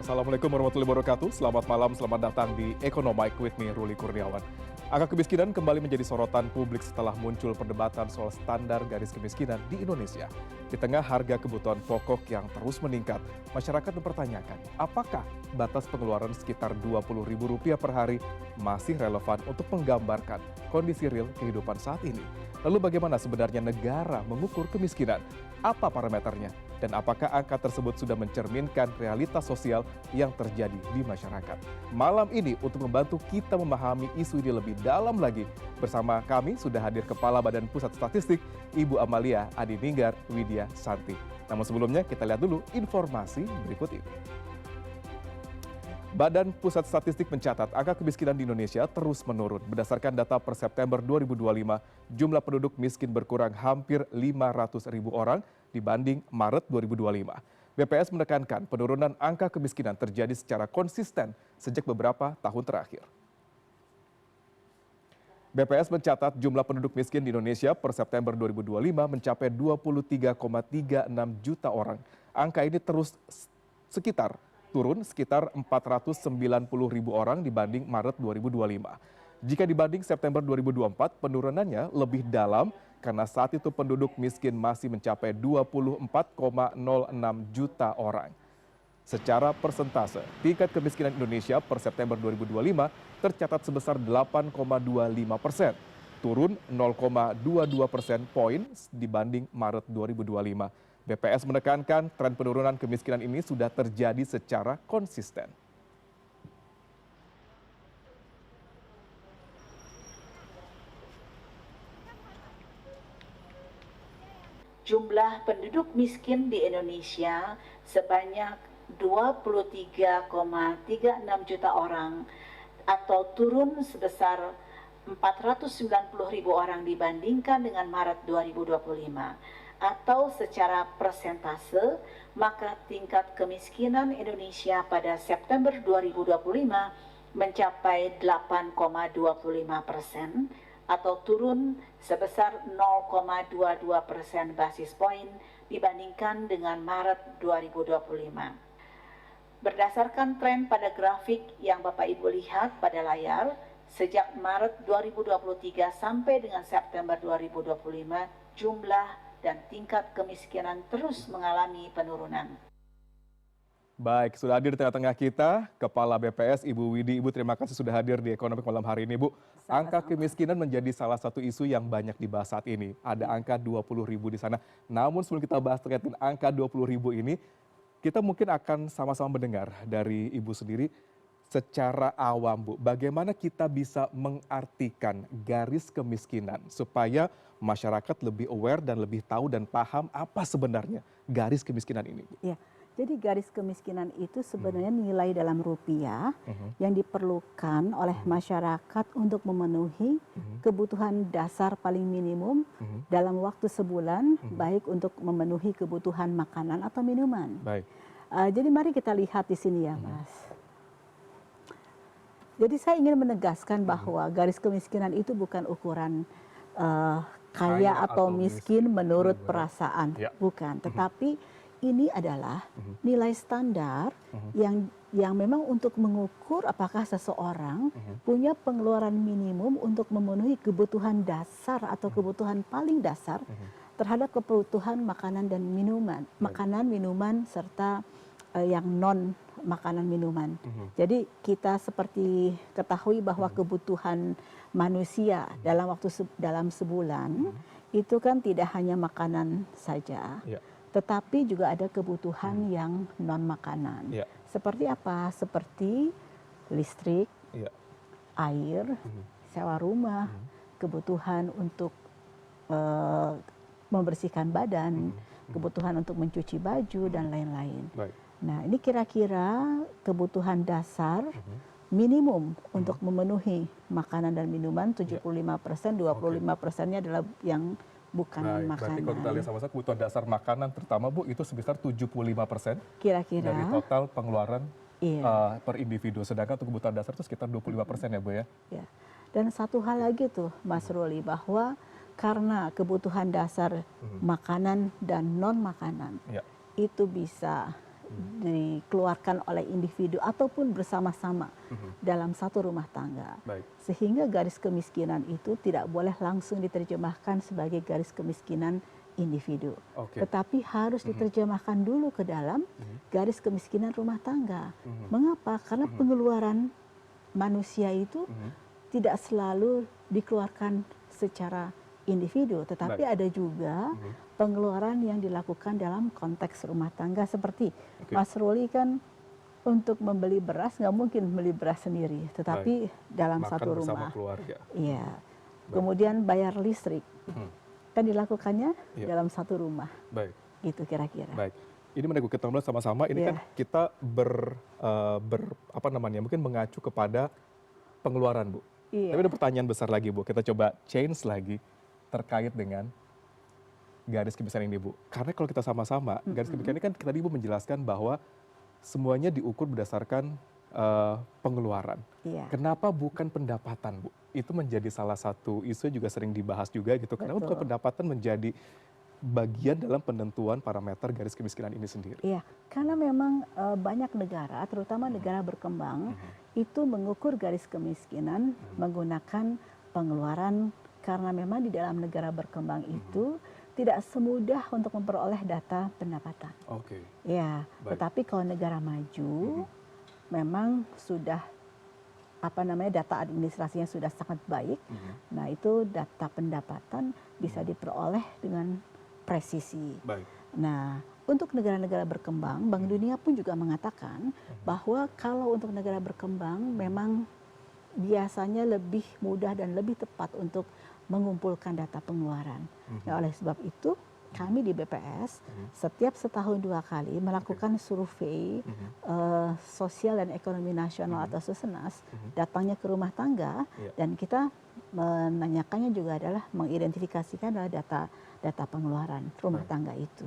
Assalamualaikum warahmatullahi wabarakatuh. Selamat malam, selamat datang di Economic with me, Ruli Kurniawan. Angka kemiskinan kembali menjadi sorotan publik setelah muncul perdebatan soal standar garis kemiskinan di Indonesia. Di tengah harga kebutuhan pokok yang terus meningkat, masyarakat mempertanyakan apakah batas pengeluaran sekitar Rp20.000 per hari masih relevan untuk menggambarkan kondisi real kehidupan saat ini. Lalu bagaimana sebenarnya negara mengukur kemiskinan? Apa parameternya? Dan apakah angka tersebut sudah mencerminkan realitas sosial yang terjadi di masyarakat? Malam ini untuk membantu kita memahami isu ini lebih dalam lagi, bersama kami sudah hadir Kepala Badan Pusat Statistik, Ibu Amalia Adininggar Widya Santi. Namun sebelumnya kita lihat dulu informasi berikut ini. Badan Pusat Statistik mencatat angka kemiskinan di Indonesia terus menurun. Berdasarkan data per September 2025, jumlah penduduk miskin berkurang hampir 500.000 orang dibanding Maret 2025. BPS menekankan penurunan angka kemiskinan terjadi secara konsisten sejak beberapa tahun terakhir. BPS mencatat jumlah penduduk miskin di Indonesia per September 2025 mencapai 23,36 juta orang. Angka ini turun sekitar 490.000 orang dibanding Maret 2025. Jika dibanding September 2024, penurunannya lebih dalam karena saat itu penduduk miskin masih mencapai 24,06 juta orang. Secara persentase, tingkat kemiskinan Indonesia per September 2025 tercatat sebesar 8,25%, turun 0,22 persen poin dibanding Maret 2025. BPS menekankan tren penurunan kemiskinan ini sudah terjadi secara konsisten. Jumlah penduduk miskin di Indonesia sebanyak 23,36 juta orang atau turun sebesar 490.000 orang dibandingkan dengan Maret 2025. Atau secara persentase, maka tingkat kemiskinan Indonesia pada September 2025 mencapai 8,25%, atau turun sebesar 0,22% basis poin dibandingkan dengan Maret 2025. Berdasarkan tren pada grafik yang Bapak Ibu lihat pada layar, sejak Maret 2023 sampai dengan September 2025, jumlah dan tingkat kemiskinan terus mengalami penurunan. Baik, sudah hadir di tengah-tengah kita, Kepala BPS Ibu Widi. Ibu, terima kasih sudah hadir di Ekonomi malam hari ini, Bu. Angka kemiskinan menjadi salah satu isu yang banyak dibahas saat ini. Ada angka 20.000 di sana. Namun sebelum kita bahas terkait dengan angka 20.000 ini, kita mungkin akan sama-sama mendengar dari Ibu sendiri secara awam, Bu. Bagaimana kita bisa mengartikan garis kemiskinan supaya masyarakat lebih aware dan lebih tahu dan paham apa sebenarnya garis kemiskinan ini, Bu? Ya. Jadi garis kemiskinan itu sebenarnya nilai dalam rupiah yang diperlukan oleh masyarakat untuk memenuhi kebutuhan dasar paling minimum dalam waktu sebulan, baik untuk memenuhi kebutuhan makanan atau minuman. Baik. Jadi mari kita lihat di sini ya, Mas. Jadi saya ingin menegaskan bahwa garis kemiskinan itu bukan ukuran kaya atau miskin menurut perasaan, bukan. Tetapi ini adalah nilai standar yang memang untuk mengukur apakah seseorang punya pengeluaran minimum untuk memenuhi kebutuhan dasar atau kebutuhan paling dasar terhadap kebutuhan makanan dan minuman, makanan, minuman, serta yang non makanan minuman. Jadi kita seperti ketahui bahwa kebutuhan manusia dalam sebulan itu kan tidak hanya makanan saja. Tetapi juga ada kebutuhan yang non-makanan. Seperti apa? Seperti listrik, air, sewa rumah, kebutuhan untuk membersihkan badan, kebutuhan untuk mencuci baju, dan lain-lain. Nah, ini kira-kira kebutuhan dasar minimum untuk memenuhi makanan dan minuman 75%, 25%-nya adalah yang bukan makanan. Berarti kalau kita lihat sama-sama kebutuhan dasar makanan terutama, Bu, itu sebesar 75% kira-kira dari total pengeluaran per individu. Sedangkan untuk kebutuhan dasar itu sekitar 25% ya, Bu ya? Ya. Dan satu hal lagi tuh Mas Ruli, bahwa karena kebutuhan dasar makanan dan non makanan itu bisa dikeluarkan oleh individu ataupun bersama-sama dalam satu rumah tangga. Baik. Sehingga garis kemiskinan itu tidak boleh langsung diterjemahkan sebagai garis kemiskinan individu. Tetapi harus diterjemahkan dulu ke dalam garis kemiskinan rumah tangga. Mengapa? Karena pengeluaran manusia itu tidak selalu dikeluarkan secara individu, tetapi ada juga pengeluaran yang dilakukan dalam konteks rumah tangga seperti Mas Ruli kan untuk membeli beras nggak mungkin beli beras sendiri, tetapi dalam makan satu bersama rumah. keluarga. Iya. Kemudian bayar listrik kan dilakukannya dalam satu rumah. Baik. Gitu kira-kira. Baik. Ini menarik kita ngobrol sama-sama. Ini kan kita apa namanya? Mungkin mengacu kepada pengeluaran, Bu. Tapi ada pertanyaan besar lagi, Bu. Kita coba change lagi terkait dengan garis kemiskinan ini, Bu. Karena kalau kita sama-sama, garis kemiskinan ini kan tadi Ibu menjelaskan bahwa semuanya diukur berdasarkan pengeluaran. Kenapa bukan pendapatan, Bu? Itu menjadi salah satu isu juga sering dibahas juga gitu. Kenapa bukan pendapatan menjadi bagian dalam penentuan parameter garis kemiskinan ini sendiri? Iya, karena memang banyak negara, terutama negara berkembang, itu mengukur garis kemiskinan menggunakan pengeluaran, karena memang di dalam negara berkembang itu tidak semudah untuk memperoleh data pendapatan. Ya, tetapi kalau negara maju memang sudah data administrasinya sudah sangat baik. Nah, itu data pendapatan bisa diperoleh dengan presisi. Nah, untuk negara-negara berkembang, Bank Dunia pun juga mengatakan bahwa kalau untuk negara berkembang memang biasanya lebih mudah dan lebih tepat untuk mengumpulkan data pengeluaran. Nah, oleh sebab itu kami di BPS setiap setahun 2 kali melakukan survei sosial dan ekonomi nasional atau Susenas, datangnya ke rumah tangga, dan kita menanyakannya juga adalah mengidentifikasikan adalah data pengeluaran rumah tangga itu.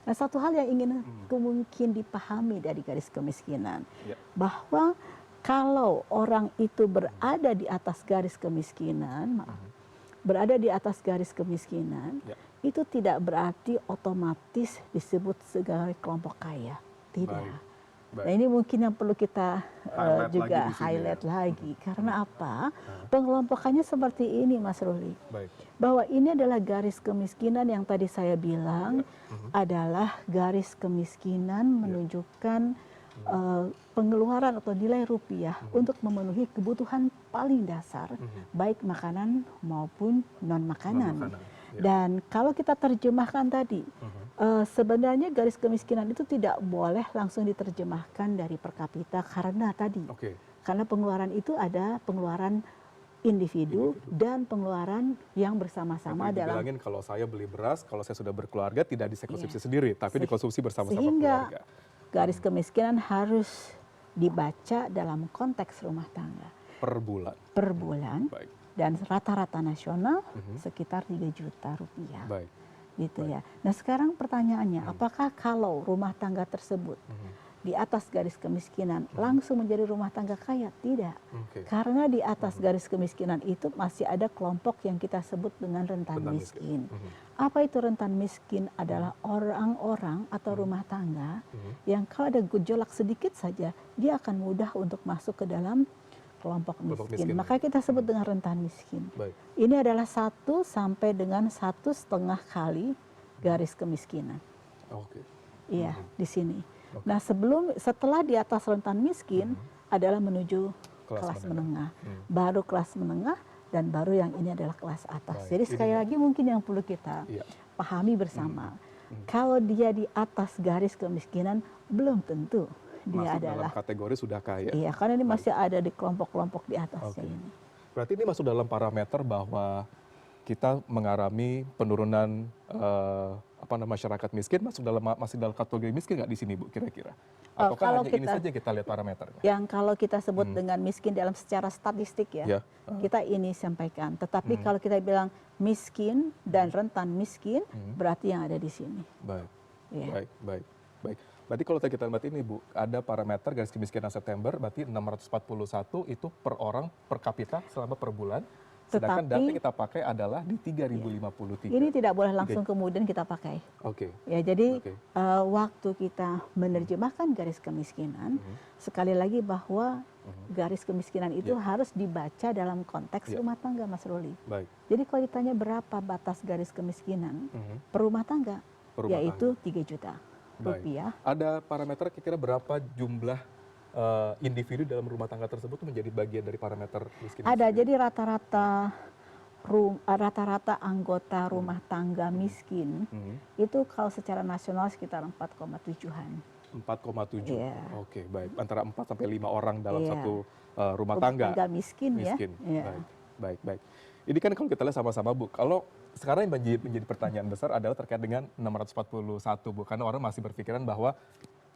Nah, satu hal yang ingin mungkin dipahami dari garis kemiskinan, bahwa kalau orang itu berada di atas garis kemiskinan, itu tidak berarti otomatis disebut sebagai kelompok kaya. Tidak. Nah, ini mungkin yang perlu kita juga highlight lagi. Karena apa? Pengelompokannya seperti ini, Mas Ruli. Bahwa ini adalah garis kemiskinan yang tadi saya bilang adalah garis kemiskinan menunjukkan pengeluaran atau nilai rupiah untuk memenuhi kebutuhan paling dasar, baik makanan maupun non-makanan. Dan kalau kita terjemahkan tadi, sebenarnya garis kemiskinan itu tidak boleh langsung diterjemahkan dari per kapita karena tadi. Karena pengeluaran itu ada pengeluaran individu dan pengeluaran yang bersama-sama dalam. Bilangin kalau saya beli beras, kalau saya sudah berkeluarga tidak dikonsumsi sendiri, tapi dikonsumsi bersama-sama keluarga. Garis kemiskinan harus dibaca dalam konteks rumah tangga. Per bulan. Per bulan. Dan rata-rata nasional sekitar 3 juta rupiah. Gitu ya. Nah, sekarang pertanyaannya, apakah kalau rumah tangga tersebut di atas garis kemiskinan langsung menjadi rumah tangga kaya? Tidak. Karena di atas garis kemiskinan itu masih ada kelompok yang kita sebut dengan rentan miskin. Apa itu rentan miskin? Adalah orang-orang atau rumah tangga yang kalau ada gejolak sedikit saja, dia akan mudah untuk masuk ke dalam kelompok miskin. Maka kita sebut dengan rentan miskin. Ini adalah 1 sampai dengan 1,5 kali garis kemiskinan. Iya, di sini. Nah, setelah di atas rentan miskin adalah menuju kelas menengah. Baru kelas menengah dan baru yang ini adalah kelas atas. Jadi sekali lagi mungkin yang perlu kita pahami bersama. Kalau dia di atas garis kemiskinan belum tentu dia adalah dalam kategori sudah kaya. Iya, karena ini masih ada di kelompok-kelompok di atasnya ini. Berarti ini masuk dalam parameter bahwa kita mengalami penurunan masyarakat miskin, masih dalam kategori miskin nggak di sini, Bu, kira-kira? Atau hanya ini saja yang kita lihat parameternya? Yang kalau kita sebut dengan miskin dalam secara statistik kita ini sampaikan. Tetapi kalau kita bilang miskin dan rentan miskin, berarti yang ada di sini. Baik. Berarti kalau kita lihat ini, Bu, ada parameter garis kemiskinan September, berarti 641 itu per orang per kapita selama per bulan. Sedangkan data Tetapi yang kita pakai adalah di 3053. ini tidak boleh langsung kemudian kita pakai. Oke. Ya, jadi Oke. waktu kita menerjemahkan garis kemiskinan, sekali lagi bahwa garis kemiskinan itu harus dibaca dalam konteks rumah tangga, Mas Ruli. Baik. Jadi kalau ditanya berapa batas garis kemiskinan per rumah tangga, yaitu 3 juta rupiah. Ada parameter kira-kira berapa jumlah individu dalam rumah tangga tersebut menjadi bagian dari parameter miskin? Ada, jadi rata-rata anggota rumah tangga miskin itu kalau secara nasional sekitar 4,7-an. 4,7. Iya. Oke, baik. Antara 4 sampai 5 orang dalam Iya. satu rumah tangga. Miskin ya. Baik, baik, baik. Ini kan kalau kita lihat sama-sama, Bu. Kalau sekarang yang menjadi pertanyaan besar adalah terkait dengan 641, Bu. Karena orang masih berpikiran bahwa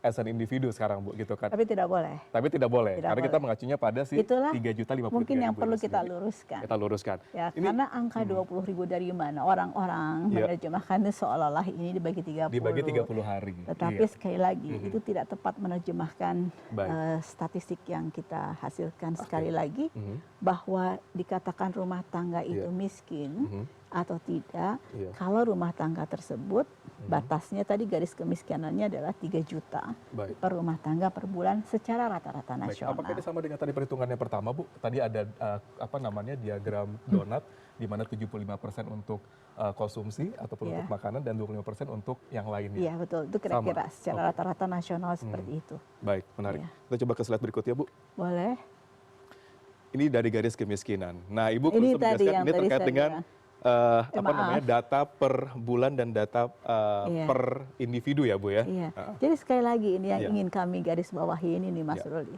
as an individu sekarang, Bu, gitu kan. Tapi tidak boleh. Tapi tidak boleh, Tidak karena boleh. kita mengacunya pada si Itulah 3.053.000 mungkin yang perlu itu kita sendiri. luruskan. Kita luruskan. Ya, Ini karena angka 20.000 dari mana? Orang-orang menerjemahkan itu seolah-olah ini dibagi 30. dibagi 30 hari. Tetapi sekali lagi itu tidak tepat menerjemahkan Baik. statistik yang kita hasilkan. Sekali lagi bahwa dikatakan rumah tangga itu miskin atau tidak, kalau rumah tangga tersebut batasnya tadi garis kemiskinannya adalah 3 juta Baik. per rumah tangga per bulan secara rata-rata Baik, nasional. apakah ini sama dengan tadi perhitungannya pertama, Bu? Tadi ada diagram donat di mana 75% untuk konsumsi ataupun untuk makanan dan 25% untuk yang lainnya. Iya, betul. Itu kira-kira Sama. secara rata-rata nasional seperti itu. Baik, menarik. Iya. Kita coba ke slide berikutnya, Bu. Boleh? Ini dari garis kemiskinan. Nah, Ibu Ini bisa tadi menjelaskan yang ini tadi terkait saya dengan maaf. data per bulan dan data Iya. per individu ya, Bu ya. Iya. Jadi sekali lagi ini yang Iya. ingin kami garis bawahi ini nih, Mas Iya. Ruli.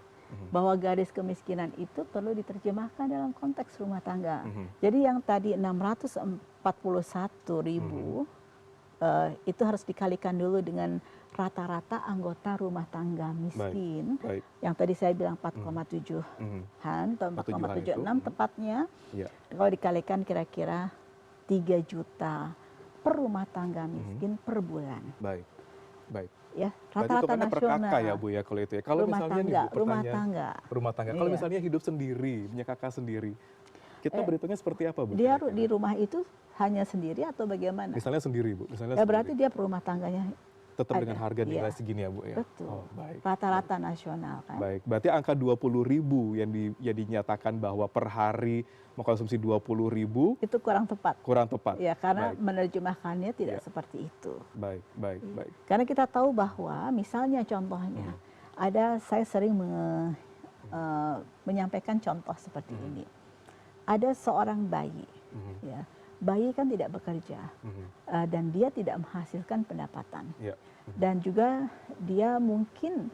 Bahwa garis kemiskinan itu perlu diterjemahkan dalam konteks rumah tangga. Jadi yang tadi 641.000 itu harus dikalikan dulu dengan rata-rata anggota rumah tangga miskin. Baik. Yang tadi saya bilang 4,7-an atau 4,76 tepatnya. Iya. Kalau dikalikan kira-kira 3 juta per rumah tangga miskin per bulan. Baik. Baik. Ya, Berarti rata-rata hitungannya per nasional. kakak ya, Bu ya, kalau itu ya. Kalau Rumah misalnya nih, tangga, Bu, rumah pertanyaan rumah tangga. Kalau Iya. misalnya hidup sendiri, punya kakak sendiri, kita berhitungnya seperti apa, Bu? Dia kira-kira? di rumah itu hanya sendiri atau bagaimana? Misalnya sendiri, Bu. Misalnya Ya berarti sendiri. dia per rumah tangganya Tetap dengan ada. harga nilai Iya. segini ya, Bu ya. betul. Oh, baik. Rata-rata nasional kan. Baik. Berarti angka 20.000 yang dinyatakan bahwa per hari mengkonsumsi 20.000 Itu kurang tepat. kurang tepat. Ya, karena Baik. menerjemahkannya tidak Iya. seperti itu. Baik, baik, baik. Karena kita tahu bahwa misalnya contohnya saya sering menyampaikan contoh seperti ini. Ada seorang bayi, ya, bayi kan tidak bekerja dan dia tidak menghasilkan pendapatan. Ya. Dan juga dia mungkin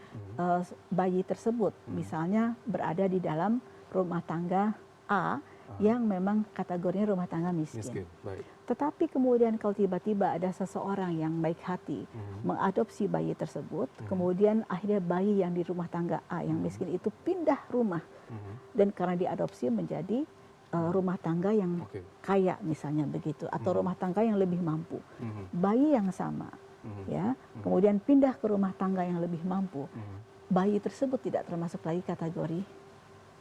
bayi tersebut misalnya berada di dalam rumah tangga A yang memang kategorinya rumah tangga miskin. Miskin. Baik. Tetapi kemudian kalau tiba-tiba ada seseorang yang baik hati mengadopsi bayi tersebut, kemudian akhirnya bayi yang di rumah tangga A yang miskin itu pindah rumah dan karena diadopsi menjadi rumah tangga yang Oke. kaya misalnya begitu atau rumah tangga yang lebih mampu. Bayi yang sama ya, kemudian pindah ke rumah tangga yang lebih mampu. Bayi tersebut tidak termasuk lagi kategori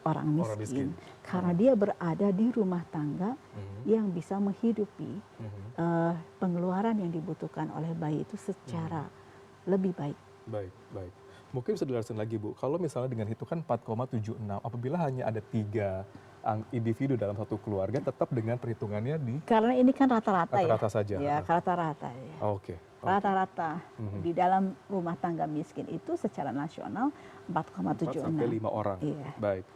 orang miskin, karena dia berada di rumah tangga yang bisa menghidupi pengeluaran yang dibutuhkan oleh bayi itu secara lebih baik. Baik, baik. Mungkin bisa dijelaskan lagi, Bu. Kalau misalnya dengan hitungan 4,76, apabila hanya ada 3 individu dalam satu keluarga, tetap dengan perhitungannya di Karena ini kan rata-rata ya. rata-rata saja. Ya, rata-rata ya. Oke. Rata-rata di dalam rumah tangga miskin itu secara nasional 4 4,76. sampai 5 orang. Iya. Baik.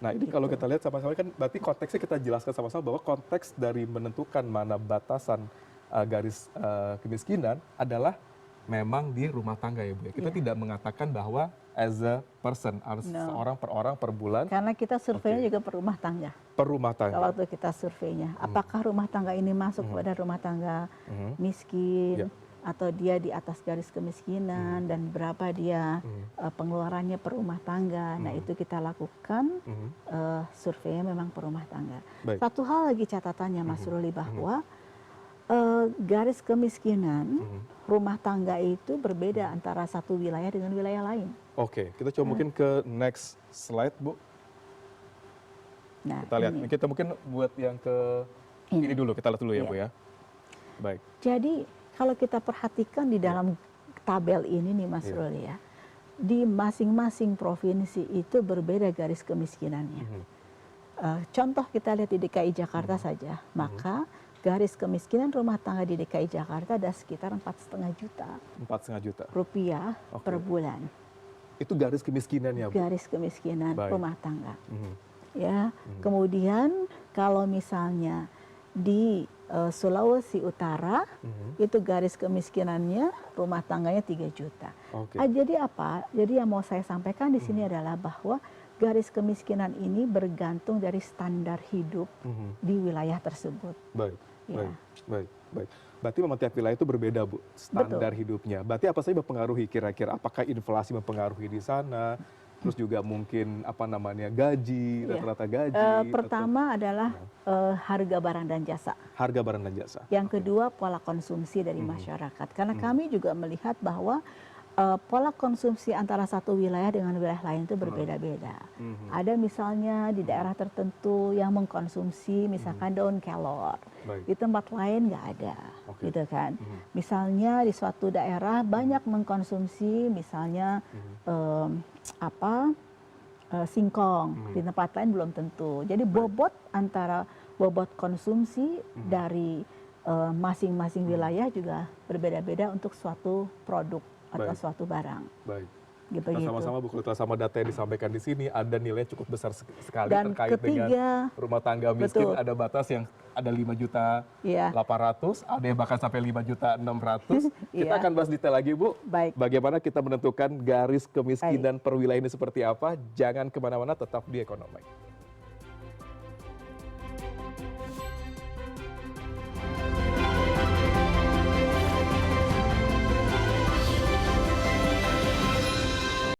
Nah, ini kalau kita lihat sama-sama kan berarti konteksnya kita jelaskan sama-sama bahwa konteks dari menentukan mana batasan garis kemiskinan adalah memang di rumah tangga ya, Bu ya. Kita tidak mengatakan bahwa as a person harus seorang per orang per bulan Karena kita surveinya juga per rumah tangga. per rumah tangga. Waktu kita surveinya, apakah rumah tangga ini masuk pada rumah tangga miskin atau dia di atas garis kemiskinan dan berapa dia pengeluarannya per rumah tangga. Nah, itu kita lakukan surveinya memang per rumah tangga. Baik. Satu hal lagi catatannya Mas Ruli bahwa garis kemiskinan rumah tangga itu berbeda antara satu wilayah dengan wilayah lain. Oke, kita coba mungkin ke next slide, Bu. Nah, kita lihat. Kita mungkin buat yang ke ini dulu, kita lihat dulu ya, Bu ya. Baik. Jadi kalau kita perhatikan di dalam tabel ini nih Mas Ruli ya, di masing-masing provinsi itu berbeda garis kemiskinannya. Contoh kita lihat di DKI Jakarta saja, maka garis kemiskinan rumah tangga di DKI Jakarta ada sekitar 4,5 juta. 4,5 juta Rupiah per bulan. Itu garis kemiskinan ya, Bu? Garis kemiskinan rumah tangga. Ya, kemudian kalau misalnya di Sulawesi Utara itu garis kemiskinannya rumah tangganya 3 juta. Jadi apa? Jadi yang mau saya sampaikan di sini adalah bahwa garis kemiskinan ini bergantung dari standar hidup di wilayah tersebut. Baik. Berarti memang tiap wilayah itu berbeda, Bu, standar hidupnya. Berarti apa saja mempengaruhi kira-kira? Apakah inflasi mempengaruhi di sana? Terus juga mungkin gaji, rata-rata gaji. Pertama adalah harga barang dan jasa. Harga barang dan jasa. Yang kedua pola konsumsi dari masyarakat. Karena kami juga melihat bahwa pola konsumsi antara satu wilayah dengan wilayah lain itu berbeda-beda. Ada misalnya di daerah tertentu yang mengkonsumsi misalkan daun kelor. Di tempat lain nggak ada, gitu kan. Misalnya di suatu daerah banyak mengkonsumsi misalnya singkong, di tempat lain belum tentu. Jadi antara bobot konsumsi dari masing-masing wilayah juga berbeda-beda untuk suatu produk atau suatu barang. Baik. Gitu. Sama-sama Bu, kalau sama data yang disampaikan di sini ada nilai cukup besar sekali dan terkait dengan rumah tangga miskin. Betul. Ada batas yang ada 5.800.000, ada yang bahkan sampai 5.600.000. Kita akan bahas detail lagi, Bu. Baik. Bagaimana kita menentukan garis kemiskinan per wilayah ini seperti apa. Jangan kemana-mana, tetap di Ekonomi.